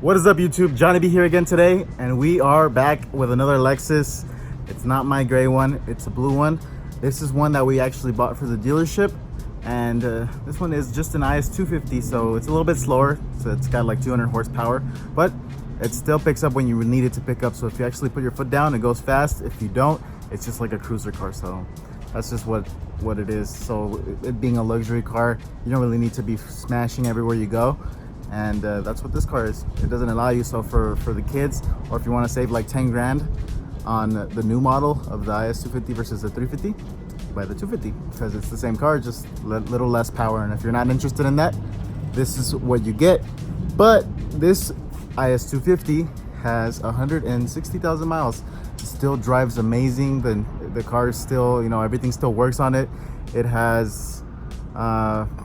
What is up, YouTube? Johnny B here again today, and we are back with another Lexus. It's not my gray one, it's a blue one. This is one that we actually bought for the dealership, and this one is just an IS250, so it's a little bit slower. So it's got like 200 horsepower, but it still picks up when you need it to pick up. So if you actually put your foot down, it goes fast. If you don't, it's just like a cruiser car. So that's just what it is. So it being a luxury car, you don't really need to be smashing everywhere you go. And that's what this car is. It doesn't allow you. So for the kids, or if you want to save like 10 grand on the new model of the IS250 versus the 350, buy the 250 because it's the same car, just little less power. And if you're not interested in that, this is what you get. But this IS250 has 160,000 miles. It still drives amazing. The car is still, you know, everything still works on it. It has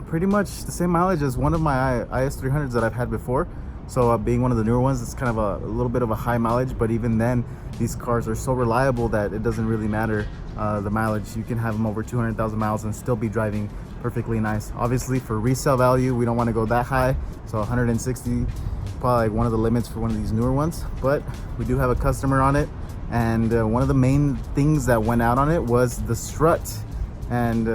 pretty much the same mileage as one of my IS300s that I've had before. So being one of the newer ones, it's kind of a little bit of a high mileage, but even then these cars are so reliable that it doesn't really matter the mileage. You can have them over 200,000 miles and still be driving perfectly nice. Obviously for resale value, we don't want to go that high, so 160 probably like one of the limits for one of these newer ones. But we do have a customer on it, and one of the main things that went out on it was the strut. And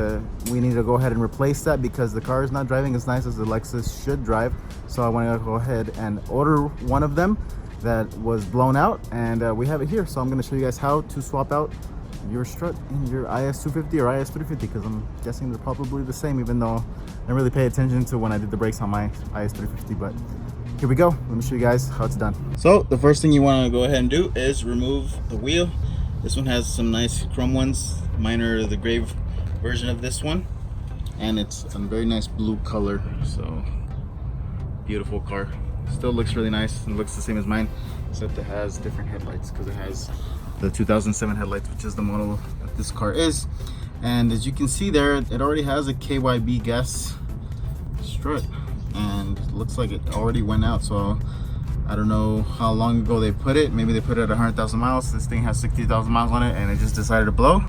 we need to go ahead and replace that because the car is not driving as nice as the Lexus should drive. So I want to go ahead and order one of them that was blown out, and we have it here. So I'm going to show you guys how to swap out your strut in your IS250 or IS350, because I'm guessing they're probably the same, even though I didn't really pay attention to when I did the brakes on my IS350. But here we go. Let me show you guys how it's done. So the first thing you want to go ahead and do is remove the wheel. This one has some nice chrome ones. Mine are the gray version of this one, and it's a very nice blue color. So beautiful car. Still looks really nice and looks the same as mine, except it has different headlights because it has the 2007 headlights, which is the model that this car is. And as you can see there, it already has a KYB gas strut, and it looks like it already went out. So I don't know how long ago they put it. Maybe they put it at 100,000 miles. This thing has 60,000 miles on it, and it just decided to blow,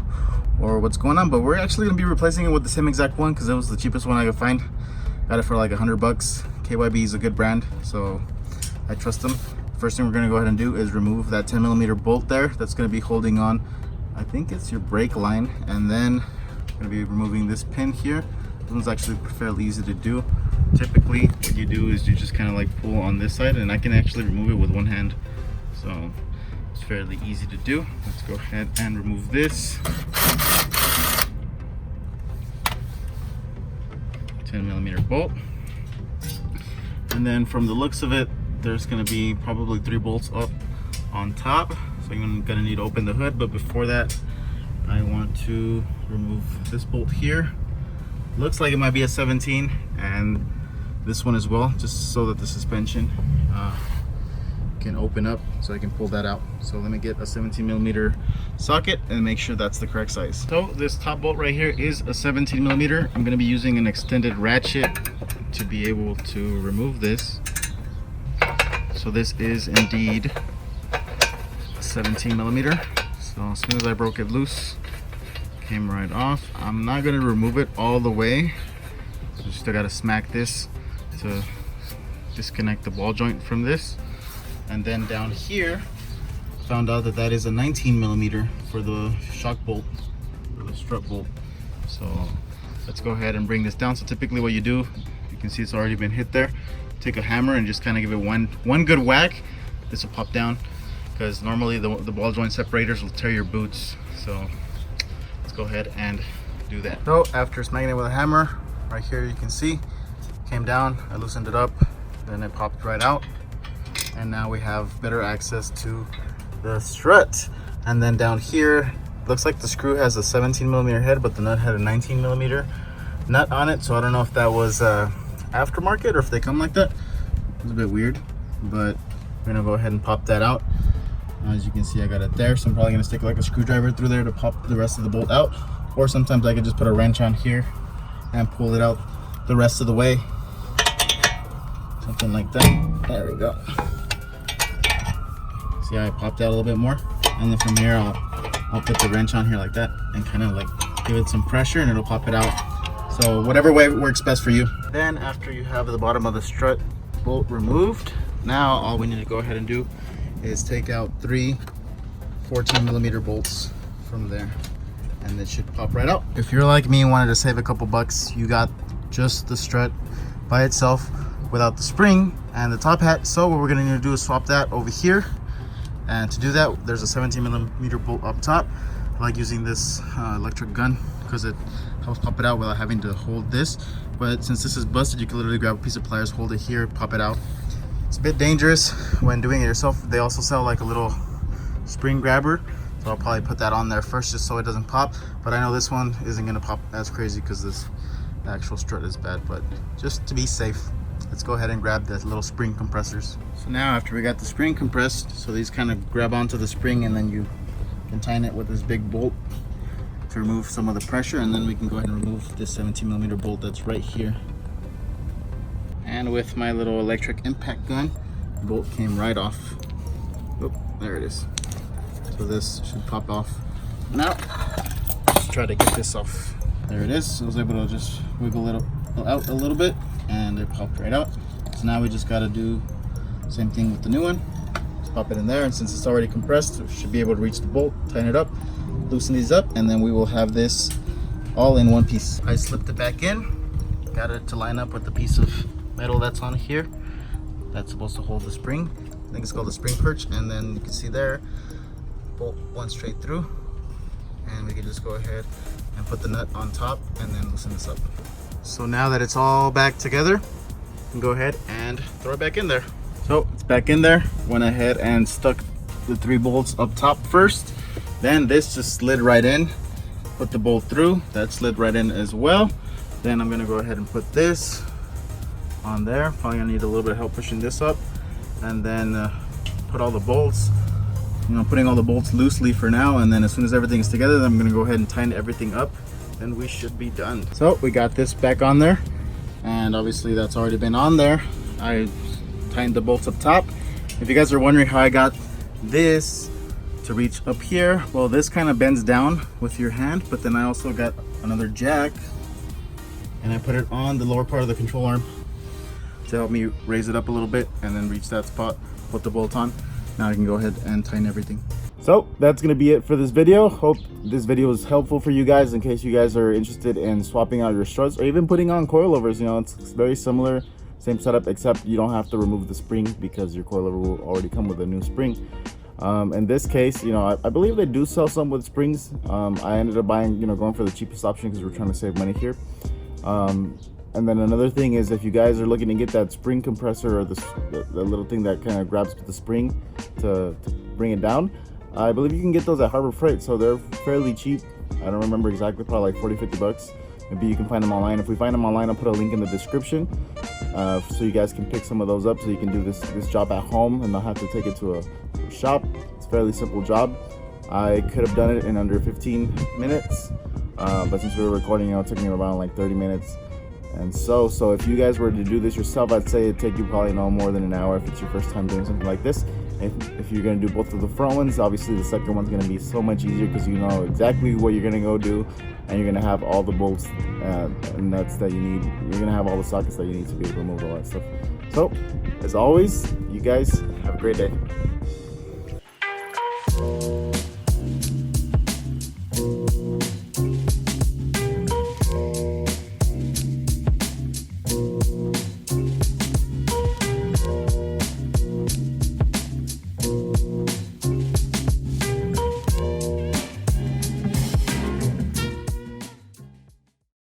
or what's going on. But we're actually gonna be replacing it with the same exact one because it was the cheapest one I could find. Got it for like 100 bucks. KYB is a good brand, so I trust them. First thing we're gonna go ahead and do is remove that 10mm bolt there. That's gonna be holding on, I think it's your brake line. And then we're gonna be removing this pin here. This one's actually fairly easy to do. Typically what you do is you just kind of like pull on this side, and I can actually remove it with one hand. So it's fairly easy to do. Let's go ahead and remove this 10mm bolt. And then from the looks of it, there's going to be probably 3 bolts up on top, so you're going to need to open the hood. But before that, I want to remove this bolt here. Looks like it might be a 17, and this one as well, just so that the suspension can open up, so I can pull that out. So let me get a 17mm socket and make sure that's the correct size. So this top bolt right here is a 17mm. I'm going to be using an extended ratchet to be able to remove this. So this is indeed 17mm. So as soon as I broke it loose, came right off. I'm not going to remove it all the way. I still got to smack this to disconnect the ball joint from this. And then down here, found out that that is a 19mm for the shock bolt, or the strut bolt. So let's go ahead and bring this down. So typically what you do, you can see it's already been hit there. Take a hammer and just kind of give it one good whack. This will pop down, because normally the ball joint separators will tear your boots. So let's go ahead and do that. So after smacking it with a hammer, right here you can see, came down, I loosened it up, then it popped right out. And now we have better access to the strut. And then down here, looks like the screw has a 17mm head, but the nut had a 19mm nut on it. So I don't know if that was aftermarket or if they come like that. It's a bit weird, but we're gonna go ahead and pop that out. As you can see, I got it there, so I'm probably gonna stick like a screwdriver through there to pop the rest of the bolt out, or sometimes I could just put a wrench on here and pull it out the rest of the way, something like that. There we go. See how I popped out a little bit more, and then from here I'll put the wrench on here like that and kind of like give it some pressure, and it'll pop it out. So whatever way works best for you. Then after you have the bottom of the strut bolt removed, now all we need to go ahead and do is take out 3 14mm bolts from there, and it should pop right out. If you're like me and wanted to save a couple bucks, you got just the strut by itself without the spring and the top hat. So what we're gonna need to do is swap that over here, and to do that there's a 17mm bolt up top. I like using this electric gun because it helps pop it out without having to hold this, but since this is busted, you can literally grab a piece of pliers, hold it here, pop it out. It's a bit dangerous when doing it yourself. They also sell like a little spring grabber, so I'll probably put that on there first just so it doesn't pop, but I know this one isn't gonna pop as crazy because this actual strut is bad. But just to be safe, let's go ahead and grab the little spring compressors. So now after we got the spring compressed, so these kind of grab onto the spring, and then you can tighten it with this big bolt to remove some of the pressure, and then we can go ahead and remove this 17mm bolt that's right here. And with my little electric impact gun, the bolt came right off. Oh, there it is. So this should pop off. Now let's try to get this off. There it is. I was able to just wiggle it out a little bit, and it popped right out. So now we just got to do the same thing with the new one. Just pop it in there, and since it's already compressed, we should be able to reach the bolt, tighten it up, loosen these up, and then we will have this all in one piece. I slipped it back in, got it to line up with the piece of metal that's on here that's supposed to hold the spring. I think it's called the spring perch, and then you can see there, bolt went straight through, and we can just go ahead and put the nut on top and then loosen this up. So now that it's all back together, you can go ahead and throw it back in there. So it's back in there. Went ahead and stuck the 3 bolts up top first, then this just slid right in. Put the bolt through, that slid right in as well. Then I'm gonna go ahead and put this on there. Probably gonna need a little bit of help pushing this up, and then put all the bolts, putting all the bolts loosely for now, and then as soon as everything's together, then I'm gonna go ahead and tighten everything up, then we should be done. So we got this back on there, and obviously that's already been on there. I tightened the bolts up top. If you guys are wondering how I got this to reach up here, well, this kind of bends down with your hand, but then I also got another jack, and I put it on the lower part of the control arm to help me raise it up a little bit and then reach that spot, put the bolt on. Now I can go ahead and tighten everything. So that's gonna be it for this video. Hope this video was helpful for you guys in case you guys are interested in swapping out your struts or even putting on coilovers. It's very similar, same setup, except you don't have to remove the spring because your coilover will already come with a new spring. In this case, I believe they do sell some with springs. I ended up buying, going for the cheapest option because we're trying to save money here. And then another thing is, if you guys are looking to get that spring compressor or the little thing that kind of grabs the spring to bring it down, I believe you can get those at Harbor Freight, so they're fairly cheap. I don't remember exactly, probably like 40-50 bucks. Maybe you can find them online. If we find them online, I'll put a link in the description so you guys can pick some of those up, so you can do this job at home and not have to take it to a shop. It's a fairly simple job. I could have done it in under 15 minutes, but since we were recording, it took me around like 30 minutes. And so if you guys were to do this yourself, I'd say it'd take you probably no more than an hour if it's your first time doing something like this. If you're going to do both of the front ones, obviously the second one's going to be so much easier because you know exactly what you're going to go do, and you're going to have all the bolts and nuts that you need. You're going to have all the sockets that you need to be able to remove all that stuff. So as always, you guys have a great day.